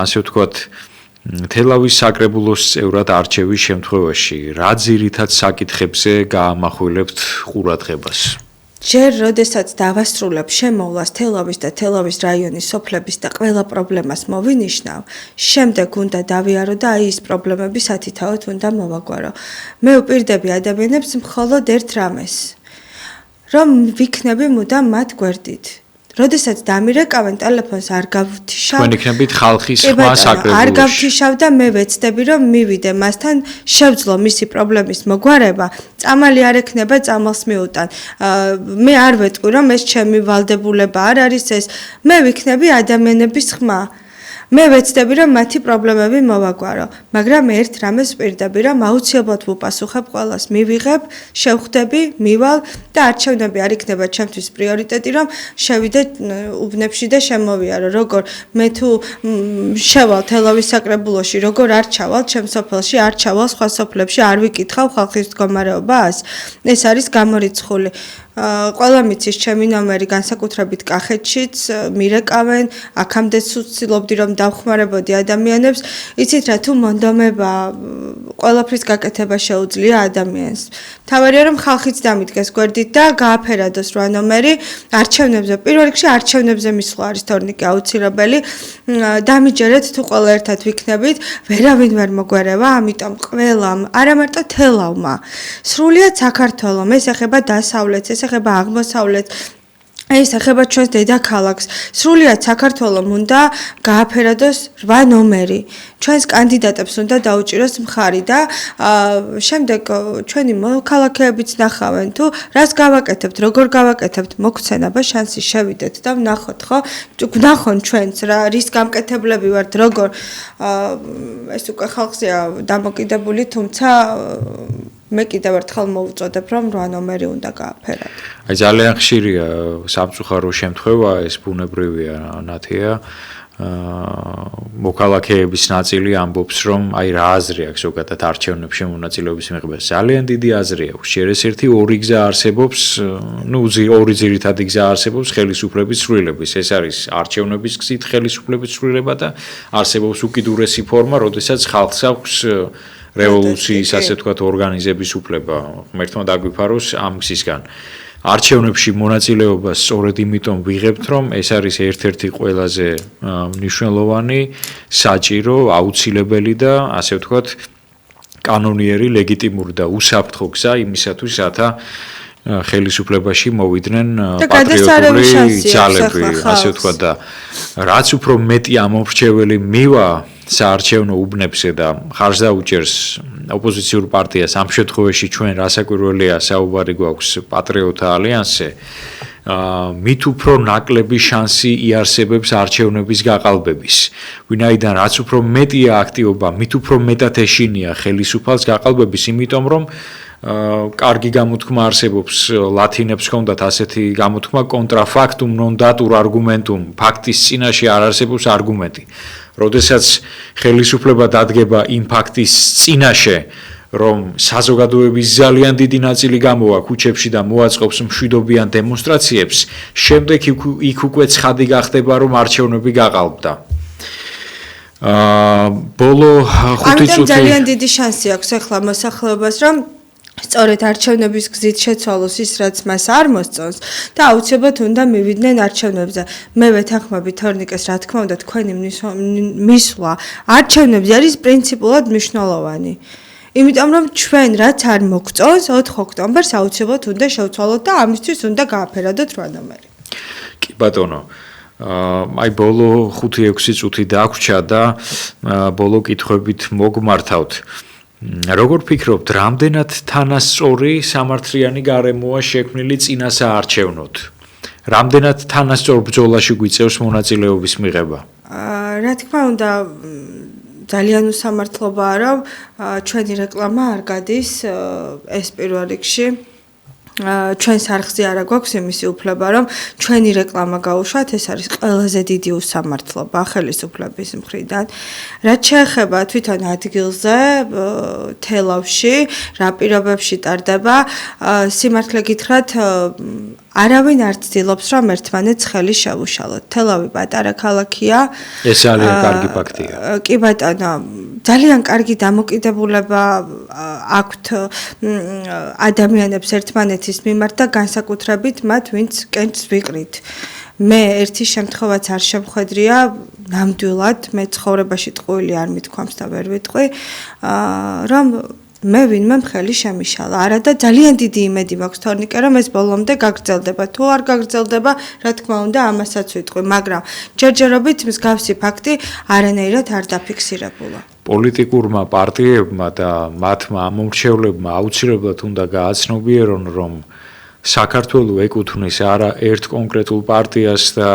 ასე ვთქვათ, თელავის საკრებულოს წევრად არჩევის შემთხვევაში რა ძირითად საკითხებზე გაამახვილებთ ყურადღებას? ჯერ როდესაც დავასრულებ შემოვლას თელავის და თელავის რაიონის სოფლების და ყველა პრობლემას მოვინიშნავ, შემდეგ უნდა დავიარო და აი ეს პრობლემები სათითაოდ უნდა მოვაგვარო. მე ვპირდები ადამიანებს მხოლოდ ერთ რამეს, რომ ვიქნები მუდამ მათ გვერდით. როდესაც დამირეკავენ ტელეფონს არ გავთიშავ. თქვენ იქნებით ხალხის სხვა საკრებულოში. არ გავთიშავ და მე ვეცდები რომ მივიდე მასთან შევძლო მისი პრობლემის მოგვარება. წამალი არ ექნება, წამალს მიუტან. მე არ ვეტყვი რომ ეს ჩემი ვალდებულება არ არის ეს. მე ვიქნები ადამიანების ხმა. მე ვეცდები რომ მათი პრობლემები მოვაგვარო, მაგრამ ერთ რამეს ვპირდები რომ აუცილებლად ვუპასუხებ ყველას, მივიღებ, შევხვდები, მივალ და არჩევნები არ იქნება ჩემთვის პრიორიტეტი, რომ შევიდე უბნებში და შემოვიარო. როგორ მე თუ შევალ თელავის საკრებულოში, როგორ არ ჩავალ ჩემ სოფელში, არ ჩავალ სხვა სოფლებში, არ ვიკითხავ ხალხის მდგომარეობას? ეს არის გამორიცხული. ყველა მიცის ჩემი ნომერი განსაკუთრებით კახეთშიც მირეკავენ, აქამდეც ვცდილობდი რომ დავხმარებოდი ადამიანებს. იცით რა, თუ მონდომება ყველაფრის გაკეთება შეუძლია ადამიანს. მთავარია რომ ხალხიც დამიდგეს გვერდით და გააფერადოს 8 ნომერი არჩევნებზე. პირველ რიგში არჩევნებზე მისვლა არის თორნიკე აუცილებელი. დამიჯერეთ თუ ყველა ერთად ვიქნებით, ვერავინ ვერ მოგვერევა, ამიტომ ყველამ, არა მარტო თელავმა, სრულიად საქართველომ, ეს ეხება დასავლეთს, ეს ეხება აღმოსავლეთს, ეს ეხება ჩვენს დედაქალაქს. სრულიად საქართველომ უნდა გააფერადოს 8 ნომერი. ჩვენს კანდიდატებს უნდა დაუჭიროს მხარი და შემდეგ ჩვენი მოქალაქეებიც ნახავენ თუ რას გავაკეთებთ, როგორ გავაკეთებთ, მოგცენება შანსი შევიდეთ და ვნახოთ, ხო? ვნახონ ჩვენც რა რის გამკეთებლები ვართ, როგორ ეს უკვე ხალხზეა დამოკიდებული, თუმცა მე კიდევ ერთხელ მოვუწოდებ, რომ 8 ნომერი უნდა გააფერადო. აი ძალიან ხშირია სამწუხარო შემთხვევა, ეს ბუნებრივია, ნათია. მოქალაქეების ნაწილი ამბობს, რომ აი რა აზრი აქვს ზოგადად არჩევნებში მონაწილეობის მიღებას. ძალიან დიდი აზრი აქვს. შეიძლება ორი გზა არსებობს, ორი ძირითადი გზა არსებობს ხელისუფლების ცვლილების. ეს არის არჩევნების გზით ხელისუფლების ცვლილება და არსებობს უკიდურესი ფორმა, როდესაც ხალხს აქვს რევოლუციის, ასე ვთქვათ, ორგანიზების უფლება. ღმერთმა დაგვიფაროს ამ გზისგან. არჩევნებში მონაწილეობას სწორედ იმიტომ ვიღებთ, რომ ეს არის ერთ-ერთი ყველაზე მნიშვნელოვანი, საჭირო, აუცილებელი და ასე ვთქვათ, კანონიერი, ლეგიტიმური და უსაფრთხო გზა იმისათვის, რათა ხელისუფლებაში მოვიდნენ პატრიოტული ძალები, ასე ვთქვათ და რაც უფრო მეტი ამომრჩეველი მივა საარჩევნო უბნებზე და ხარჯს დაუჭერს ოპოზიციურ პარტიას, ამ შემთხვევაში ჩვენ რასაკვირველია საუბარი გვაქვს პატრიოტთა ალიანსზე, მით უფრო ნაკლები შანსი იარსებებს არჩევნების გაყალბების. ვინაიდან რაც უფრო მეტია აქტივობა, მით უფრო მეტად ეშინია ხელისუფალს გაყალბების, იმიტომ რომ კარგი გამოთქმა არსებობს ლათინებს ჰქონდათ ასეთი გამოთქმა კონტრაფაქტუმ non datur argumentum, ფაქტის წინაშე არ არსებობს არგუმენტი. როდესაც ხელისუფლება დადგება იმ ფაქტის წინაშე, რომ საზოგადოების ძალიან დიდი ნაწილი გამოვა ქუჩებში და მოაწყობს მშვიდობიან დემონსტრაციებს, შემდეგ იქ უკვე ცხადი გახდება, რომ არჩევნები გაყალბდა. ბოლო 5 წუთი ძალიან დიდი შანსი აქვს ახლა მოსახლეობას, რომ სწორედ არჩევნების გზით შეცვალოს ის, რაც მას არ მოსწონს და აუცილებლად უნდა მივიდნენ არჩევნებზე. მე ვეთანხმები თორნიკეს, რა თქმა უნდა, თქვენი მისვლა არჩევნებზე არის პრინციპულად მნიშვნელოვანი. იმიტომ რომ ჩვენ რაც არ მოგწონს 4 ოქტომბერს აუცილებლად უნდა შევცვალოთ და ამისთვის უნდა გააფერადოთ 8 ნომერი. კი ბატონო, აი ბოლო 5-6 წუთი დაგვრჩა და ბოლო კითხვებით მოგმართავთ. როგორ ფიქრობთ, რამდენად თანასწორი სამართლიანი გარემოა შექმნილი წინა საარჩევნოდ? რამდენად თანასწორ ბრძოლაში გვიწევს მონაწილეობის მიღება? რა თქმა უნდა, ძალიან უსამართლობაა, რომ ჩვენი რეკლამა არ გადის ეს პირველ რიგში. ჩვენს არხზე არა გვაქვს იმისი უფლება, რომ ჩვენი რეკლამა გაუშვათ, ეს არის ყველაზე დიდი უსამართლობა ხელისუფლების მხრიდან. რაც შეეხება თვითონ ადგილზე, თელავში, რა პირობებში ტარდება, სიმართლე გითხრათ, არავინ არ ცდილობს, რომ ერთმანეთს ხელი შევუშალოთ. თელავი პატარა ქალაქია. ეს ძალიან კარგი ფაქტია. კი ბატონო, ძალიან კარგი დამოკიდებულება აქვთ ადამიანებს ერთმანეთის მიმართ და განსაკუთრებით მათ, ვინც კენჭს ვიყრით. მე ერთი შემთხვევაც არ შემხედრია, ნამდვილად მე ცხოვრებაში ტყუილი არ მithქვამს და ვერ ვიტყვი, რომ მე ვინმე ხელი შემიშალა. არა და ძალიან დიდი იმედი მაქვს თორნიკე, რომ ეს ბოლომდე გაგრძელდება. თუ არ გაგრძელდება, რა თქმა უნდა, ამასაც ვიტყვი, მაგრამ ჯერჯერობით მსგავსი ფაქტი არანაირად არ დაფიქსირებულა. პოლიტიკურმა პარტიებმა და მათმა ამომრჩევლებმა აუცილებლად უნდა გააცნობიერონ, რომ საქართველო ეკუთვნის არა ერთ კონკრეტულ პარტიას და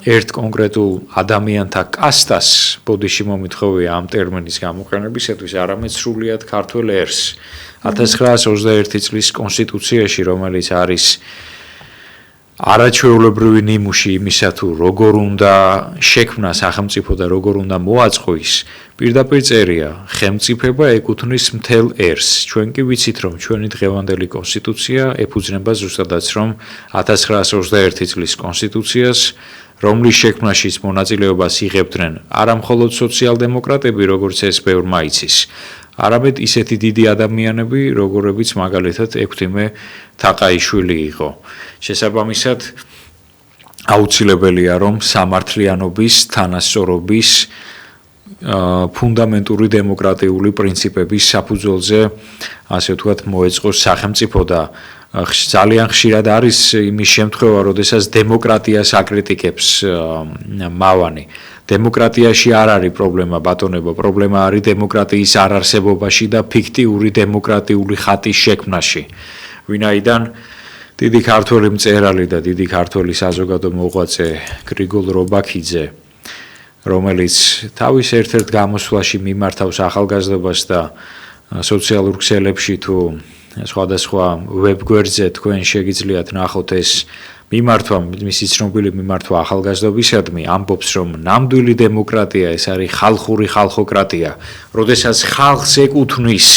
ერთ კონკრეტულ ადამიანთა კასტას, ბოდიში მომითხოვია ამ ტერმინის გამოყენებისათვის, არამედ სრულიად ქართველ ერს. 1921 წლის კონსტიტუციაში, რომელიც არის არაჩვეულებრივი ნიმუში იმისა, თუ როგორ უნდა შექმნა სახელმწიფო და როგორ უნდა მოაწყო ის, პირდაპირ წერია, ხელმწიფება ეკუთვნის მთელ ერს. ჩვენ კი ვიცით, რომ ჩვენი დღევანდელი კონსტიტუცია ეფუძნება ზუსტადაც რომ 1921 წლის კონსტიტუციას, რომლის შექმნაშიც მონაწილეობას იღებდნენ არა მხოლოდ სოციალ-დემოკრატები, როგორც ეს ბევრმა იცის, არამედ ისეთი დიდი ადამიანები, როგორებიც მაგალითად ექვთიმე თაყაიშვილი იყო. შესაბამისად, აუცილებელია, რომ სამართლიანობის, თანასწორობის, ფუნდამენტური დემოკრატიული პრინციპების საფუძველზე, ასე ვთქვათ, მოეწყოს სახელმწიფო და ძალიან ხშირად არის იმის შემთხვევა, როდესაც დემოკრატიას აკრიტიკებს მავანი. დემოკრატიაში არ არის პრობლემა ბატონებო, პრობლემა არის დემოკრატიის არარსებობაში და ფიქტიური დემოკრატიული ხატის შექმნაში. ვინაიდან დიდი ქართველი მწერალი და დიდი ქართველი საზოგადო მოღვაწე გრიგოლ რობაქიძე, რომელიც თავის ერთ-ერთ გამოსვლაში მიმართავს ახალგაზრდობას და სოციალურ ქსელებში თუ სხვადასხვა ვებგვერდზე თქვენ შეგიძლიათ ნახოთ ეს მიმართვა, მისი ცნობილი მიმართვა ახალგაზრდობისადმი, ამბობს, რომ ნამდვილი დემოკრატია ეს არის ხალხური ხალხოკრატია, როდესაც ხალხს ეკუთვნის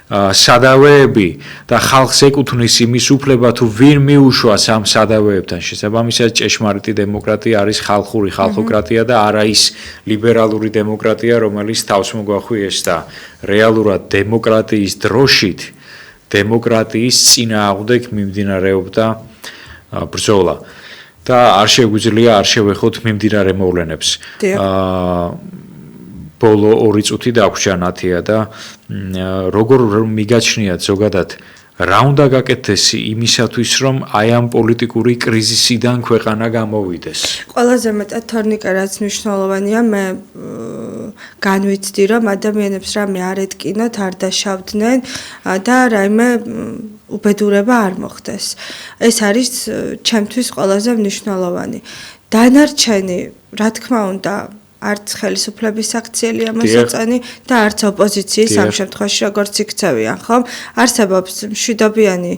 სადავეები და ხალხს ეკუთვნის იმის უფლება თუ ვინ მიუშვას ამ სადავეებთან. შესაბამისად, ჭეშმარიტი დემოკრატია არის ხალხური ხალხოკრატია და არა ის ლიბერალური დემოკრატია, რომელიც თავს მოგვახვიეს და რეალურად დემოკრატიის დროშით, დემოკრატიის წინააღმდეგ მიმდინარეობდა ბრძოლა და არ შეგვიძლია არ შევეხოთ მიმდინარე მოვლენებს. ბოლო 2 წუთი დაგვჭა ნათია და როგორ მიგაჩნიათ ზოგადად რა უნდა გაკეთდეს იმისათვის, რომ აი ამ პოლიტიკური კრიზისიდან ქვეყანა გამოვიდეს? ყველაზე მეტად თორნიკე რაც მნიშვნელოვანია, მე განვიცდი, რომ ადამიანებს რამე არ ეტკინათ, არ დაშავდნენ და რაიმე უბედურება არ მოხდეს. ეს არის ჩემთვის ყველაზე მნიშვნელოვანი. დანარჩენი, რა თქმა უნდა, არც ხელისუფლების აქციელია მოსაწონი და არც ოპოზიციის ამ შემთხვევაში როგორც იქცევიან, ხომ? არსებობს მშვიდობიანი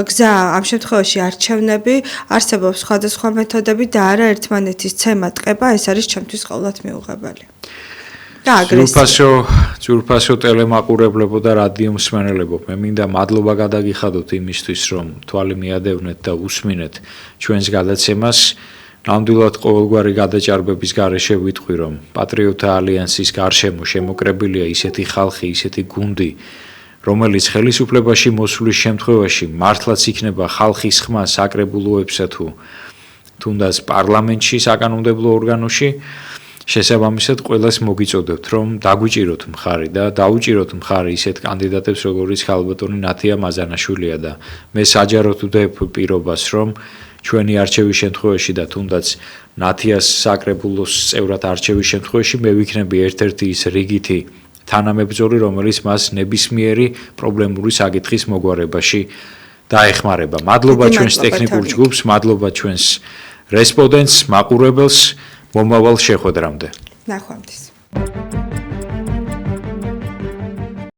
გზა, ამ შემთხვევაში არჩევნები, არსებობს სხვადასხვა მეთოდები და არა ერთმანეთის ცემა ტყება, ეს არის ჩემთვის ყოვლად მიუღებელი. და აგრესია. ძვირფასო ტელემაყურებლებო და რადიო მსმენელებო, მე მინდა მადლობა გადაგიხადოთ იმისთვის, რომ თვალი მიადევნეთ და უსმინეთ ჩვენს გადაცემას. ნამდვილად ყოველგვარი გადაჭარბების გარეშე ვიტყვი, რომ პატრიოტთა ალიანსის გარშემო შემოკრებილია ისეთი ხალხი, ისეთი გუნდი, რომელიც ხელისუფლებაში მოსვლის შემთხვევაში მართლაც იქნება ხალხის ხმა საკრებულოებსა თუ თუნდაც პარლამენტში, საკანონმდებლო ორგანოში, შესაბამისად ყველას მოგიწოდებთ, რომ დაგვიჭიროთ მხარი და დაუჭიროთ მხარი ისეთ კანდიდატებს, როგორიც ქალბატონი ნათია მაზანაშვილია და მე საჯაროდ ვდებ პირობას, რომ ჩვენი არჩევის შემთხვევაში და თუნდაც ნათიას საკრებულოს წევრად არჩევის შემთხვევაში მე ვიქნები ერთ-ერთი ის რიგითი თანამებრძოლი, რომელიც მას ნებისმიერი პრობლემური საკითხის მოგვარებაში დაეხმარება. მადლობა ჩვენს ტექნიკურ ჯგუფს, მადლობა ჩვენს რესპონდენტს, მაყურებელს, მომავალ შეხვედრამდე. ნახვამდის.